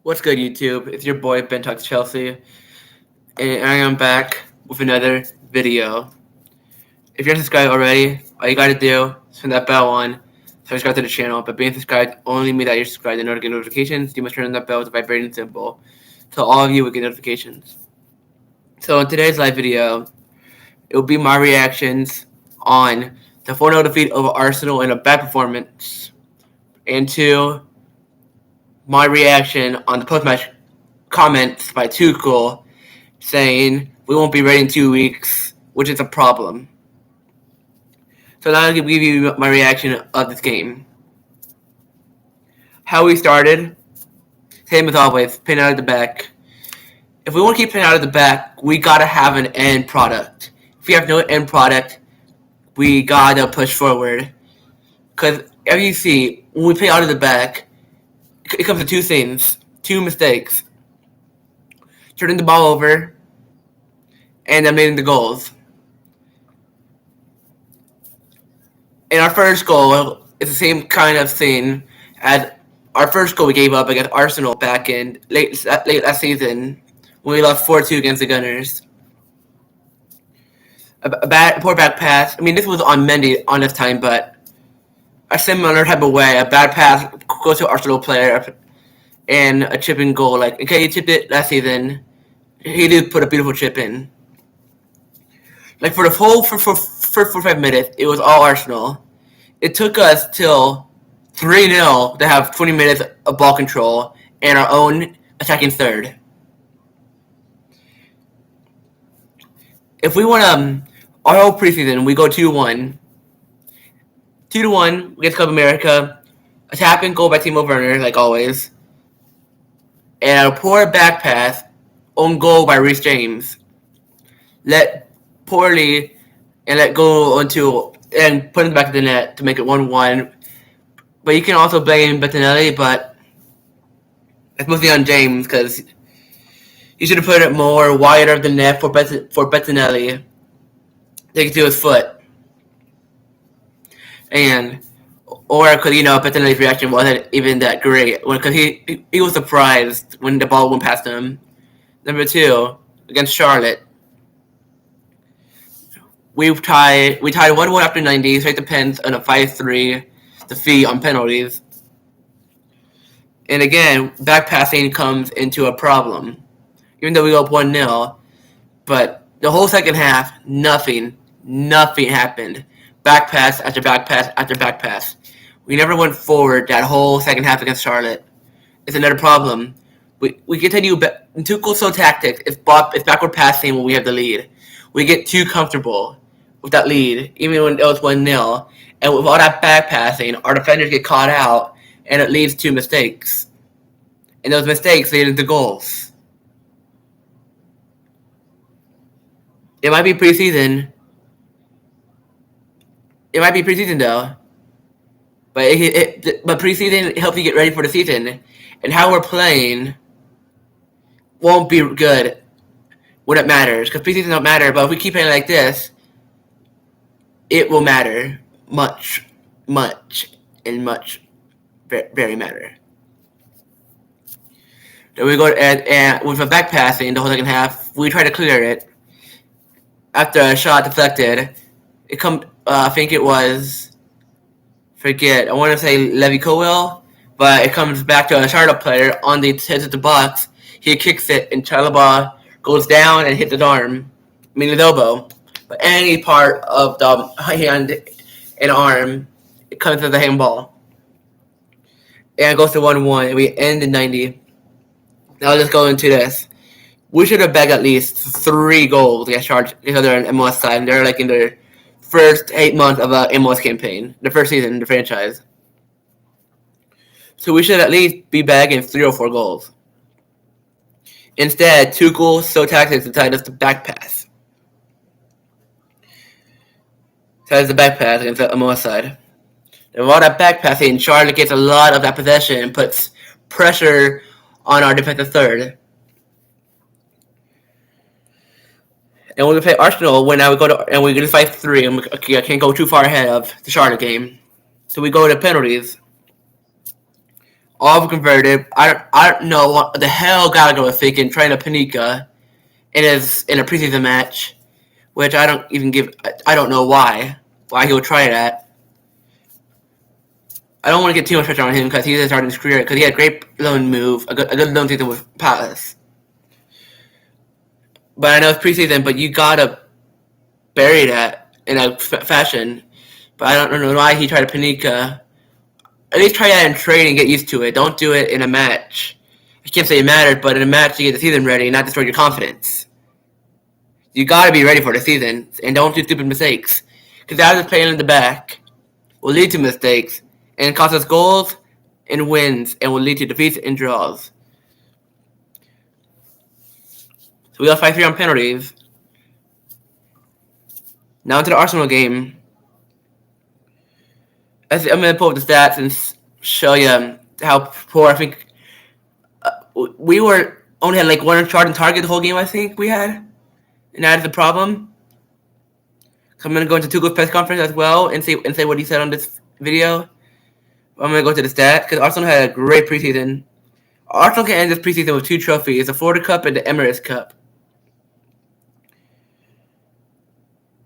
What's good, YouTube? It's your boy Ben Talks Chelsea, and I am back with another video. If you're not subscribed already, all you gotta do is turn that bell on, subscribe to the channel. But being subscribed only means that you're subscribed. In order to get notifications, you must turn on that bell with the vibrating symbol, so all of you will get notifications. So in today's live video, it will be my reactions on the 4-0 defeat over Arsenal in a bad performance, and two, my reaction on the post-match comments by Tuchel saying we won't be ready in 2 weeks, which is a problem. So now I'll give you my reaction of this game. How we started, same as always, pin out of the back. If we want to keep pin out of the back, we gotta have an end product. If we have no end product, we gotta push forward. Because as you see, when we play out of the back, it comes to two things, two mistakes. Turning the ball over and admitting the goals. And our first goal is the same kind of thing as our first goal we gave up against Arsenal back in late last season when we lost 4-2 against the Gunners. A poor back pass. I mean, this was on Mendy on this time, but a similar type of way. A bad pass goes to Arsenal player and a chip in goal. Like, okay, he chipped it last season. He did put a beautiful chip in. Like, for the whole for 45 minutes, it was all Arsenal. It took us till 3-0 to have 20 minutes of ball control and our own attacking third. If we want our whole preseason, we go 2-1. 2-1 against Club America. A tap and goal by Timo Werner, like always. And a poor back pass, own goal by Reece James. Let poorly and let go onto and put it back to the net to make it 1-1. But you can also blame Bettinelli, but it's mostly on James because he should have put it more wider of the net for Bettinelli. Take it to his foot. And or because Bettinelli's reaction wasn't even that great because he was surprised when the ball went past him. Number two, against Charlotte, we tied 1-1 after 90. So it depends on a 5-3 defeat on penalties. And again, back passing comes into a problem, even though we go up 1-0. But the whole second half, nothing happened. Back pass after back pass after back pass. We never went forward that whole second half against Charlotte. It's another problem. We continue. Tuchel's so tactics. It's backward passing when we have the lead. We get too comfortable with that lead, even when it was 1-0. And with all that back passing, our defenders get caught out, and it leads to mistakes. And those mistakes lead into goals. It might be preseason. It might be preseason though, but preseason helps you get ready for the season, and how we're playing won't be good when it matters because preseason don't matter. But if we keep playing like this, it will matter much, very matter. Then we go and with a back passing the whole second half, we try to clear it after a shot deflected. It come. I think it was, I want to say Levi Colwill, but it comes back to a Charlotte player on the edge of the box. He kicks it, and Chalaba goes down and hits his arm, meaning his elbow. But any part of the hand and arm, it comes to the handball. And it goes to 1-1, and we end in 90. Now let's go into this. We should have bagged at least 3 goals against Charlotte because they're on MLS side, and they're like in their first 8 months of an MLS campaign, the first season in the franchise. So we should at least be bagging 3 or 4 goals. Instead, Tuchel so tactics decided us to back pass. Decided the back pass against the MLS side. And with all that back passing, Charlotte gets a lot of that possession and puts pressure on our defensive third. And when we play Arsenal, when we go to and we get 5-3, I can't go too far ahead of the Charlotte game. So we go to penalties. all converted. I don't know what the hell Gallagher was thinking trying to Panika in a preseason match, which I don't even give. I don't know why he would try that. I don't want to get too much pressure on him because he's starting his career because he had a great loan move, a good loan season with Palace. But I know it's preseason, but you gotta bury that in a fashion. But I don't know why he tried to Panika. At least try that in training and get used to it. Don't do it in a match. I can't say it mattered, but in a match to get the season ready and not destroy your confidence. You gotta be ready for the season and don't do stupid mistakes. Because that is playing in the back will lead to mistakes and cost us goals and wins and will lead to defeats and draws. So we lost 5-3 on penalties. Now into the Arsenal game. I'm going to pull up the stats and show you how poor I think we were. Only had like one shot on target the whole game. I think we had, and that is the problem. So I'm going to go into Tuchel's press conference as well and say what he said on this video. I'm going to go to the stats because Arsenal had a great preseason. Arsenal can end this preseason with 2 trophies: the Florida Cup and the Emirates Cup.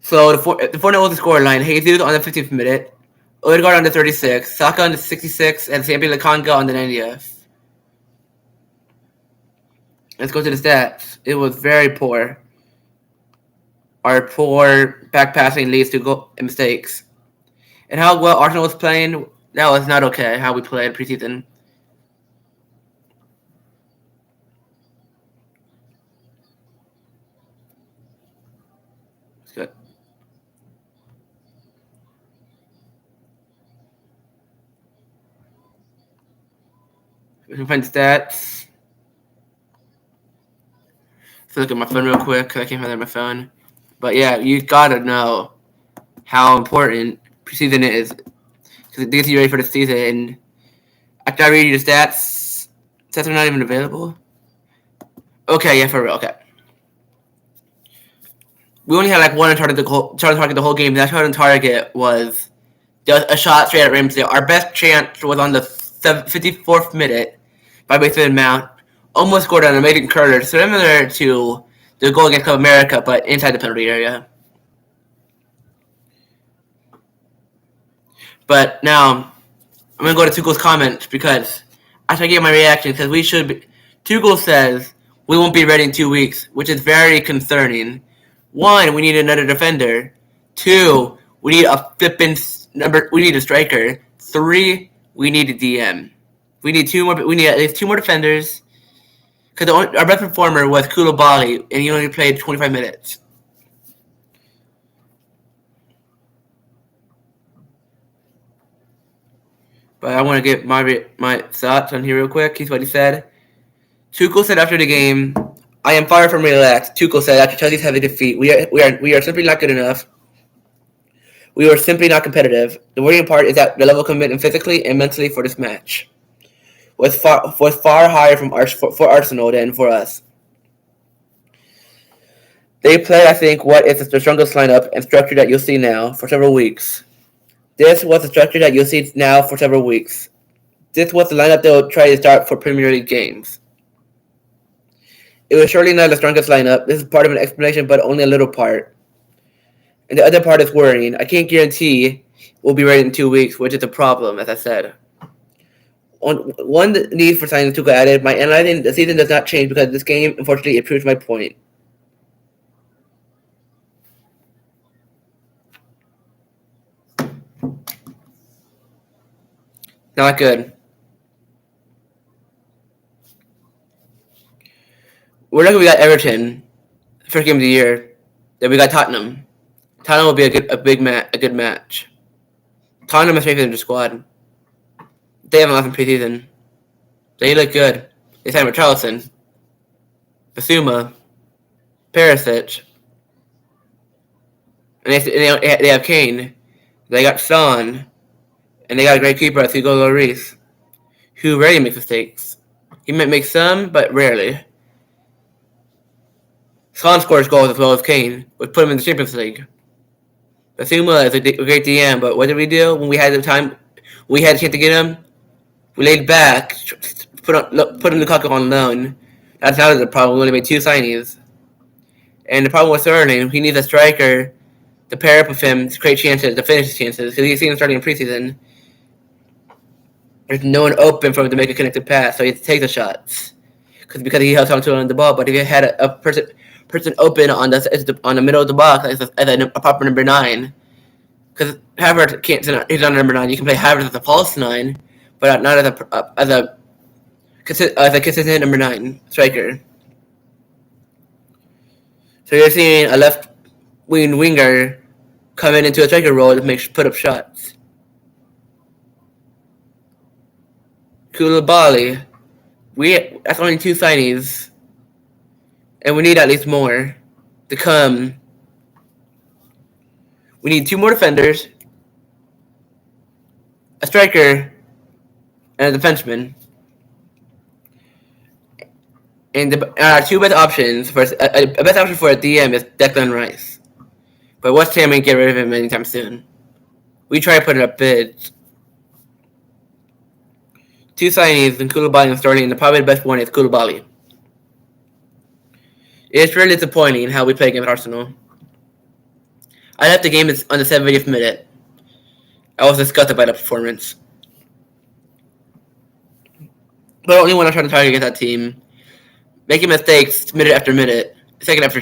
So the 4-0 was the scoreline. Jesus on the 15th minute. Odegaard on the 36th, Saka on the 66th, and Sambi Lakanga on the 90th. Let's go to the stats. It was very poor. Our poor back passing leads to mistakes. And how well Arsenal was playing, that was not okay, how we played preseason. It's good. We can find the stats. Let's look at my phone real quick because I can't find it on my phone. But yeah, you gotta know how important preseason is because it gets you ready for the season. And after I read you the stats are not even available. Okay, yeah, for real. Okay, we only had like one target the whole game. That shot on target was just a shot straight at Ramsey. Our best chance was on the 54th minute by Mason Mount. Almost scored on a amazing curler, similar to the goal against Club America, but inside the penalty area. But now, I'm going to go to Tuchel's comments because after I gave my reaction, it says we should be. Tuchel says we won't be ready in 2 weeks, which is very concerning. 1, we need another defender. 2, we need a flippin' number. We need a striker. 3, we need a DM. We need 2 more. We need at least 2 more defenders. Because our best performer was Koulibaly, and he only played 25 minutes. But I want to get my thoughts on here real quick. Here's what he said. Tuchel said after the game, "I am far from relaxed." Tuchel said after Chelsea's heavy defeat, "We are simply not good enough. We were simply not competitive. The worrying part is that the level of commitment physically and mentally for this match was far higher for Arsenal than for us. They played, I think, what is the strongest lineup and structure that you'll see now for several weeks. This was the structure that you'll see now for several weeks. This was the lineup they'll try to start for Premier League games. It was surely not the strongest lineup. This is part of an explanation, but only a little part. And the other part is worrying. I can't guarantee we'll be ready in 2 weeks, which is a problem, as I said. One need for signing Tuchel added, my analyzing the season does not change because this game, unfortunately, it proves my point. Not good. We're lucky we got Everton, first game of the year. Then we got Tottenham. Tottenham will be a good match. Tottenham is strengthening their squad. They haven't lost in preseason. They look good. They signed Richarlison, Basuma, Perisic, and they have Kane. They got Son, and they got a great keeper, Hugo Lloris, who rarely makes mistakes. He might make some, but rarely. Son scores goals as well as Kane, which put him in the Champions League. Basuma is a great DM, but what did we do when we had the time? We had a chance to get him. We laid back, put Lukaku on loan. That's not the problem. We only made 2 signings. And the problem with Sterling, he needs a striker to pair up with him to create chances, to finish his chances. Because he's seen him starting in preseason. There's no one open for him to make a connected pass, so he has to take the shots. Because he held on to the ball. But if he had a person open on the middle of the box as a proper number 9, because Havertz can't. He's not number 9. You can play Havertz as a false 9, but not as a consistent number 9 striker. So you're seeing a left wing winger coming into a striker role to put up shots. Koulibaly, that's only 2 signings, and we need at least more to come. We need 2 more defenders, a striker, and a defenseman. And our 2 best options for a best option for a DM is Declan Rice, but West Ham ain't get rid of him anytime soon. We try to put up bids. 2 signings in Koulibaly and Sterling, and probably the best one is Koulibaly. It's really disappointing how we play against Arsenal. I left the game on the 70th minute. I was disgusted by the performance. But the only one I'm trying to target against that team, making mistakes minute after minute, second after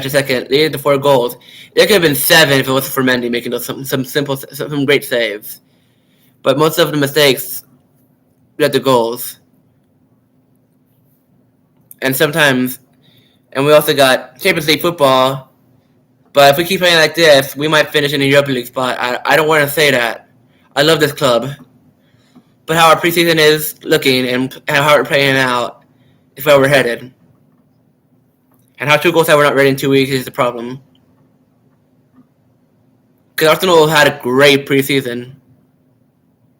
second, leading to 4 goals. It could have been 7 if it wasn't for Mendy making those some great saves. But most of the mistakes led to goals. And we also got Champions League football. But if we keep playing like this, we might finish in a Europa League spot. I don't want to say that. I love this club. But how our preseason is looking and how we're playing out is where we're headed. And how Tuchel said we're not ready in 2 weeks is the problem. Because Arsenal had a great preseason.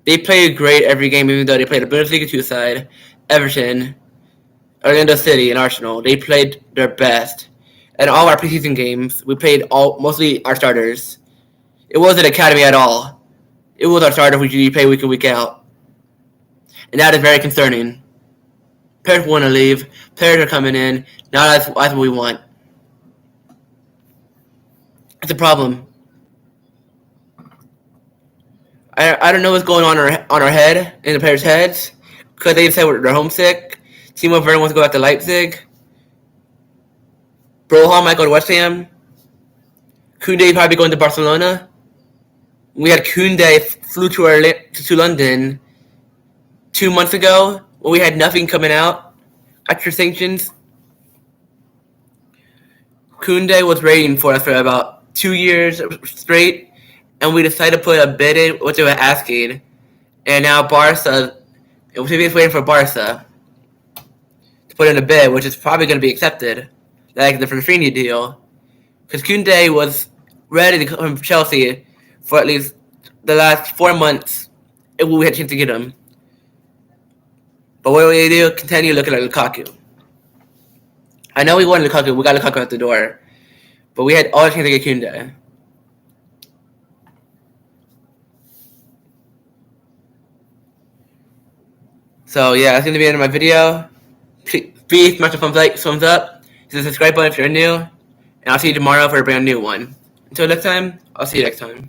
They played great every game, even though they played a Bundesliga 2 side, Everton, Orlando City, and Arsenal. They played their best. And all our preseason games, we played mostly our starters. It wasn't academy at all. It was our starters which we play week in, week out. And that is very concerning. Players want to leave. Players are coming in. Now that's what we want. It's a problem. I don't know what's going on our head, in the players' heads. Because they said they're homesick. Timo Werner wants to go back to Leipzig. Broha might go to West Ham. Koundé probably going to Barcelona. We had Koundé flew to London 2 months ago when we had nothing coming out after sanctions. Koundé was raiding for us for about 2 years straight, and we decided to put a bid in what they were asking. And now Barca, we're waiting for Barca to put in a bid, which is probably going to be accepted, like the Rafinha deal. Because Koundé was ready to come from Chelsea for at least the last 4 months if we had a chance to get him. But what do we do? Continue looking at Lukaku. I know we wanted Lukaku. We got Lukaku out the door. But we had all the chance to get Koundé. So yeah, that's going to be the end of my video. Please smash the thumbs up. Hit the subscribe button if you're new. And I'll see you tomorrow for a brand new one. Until next time, I'll see you next time.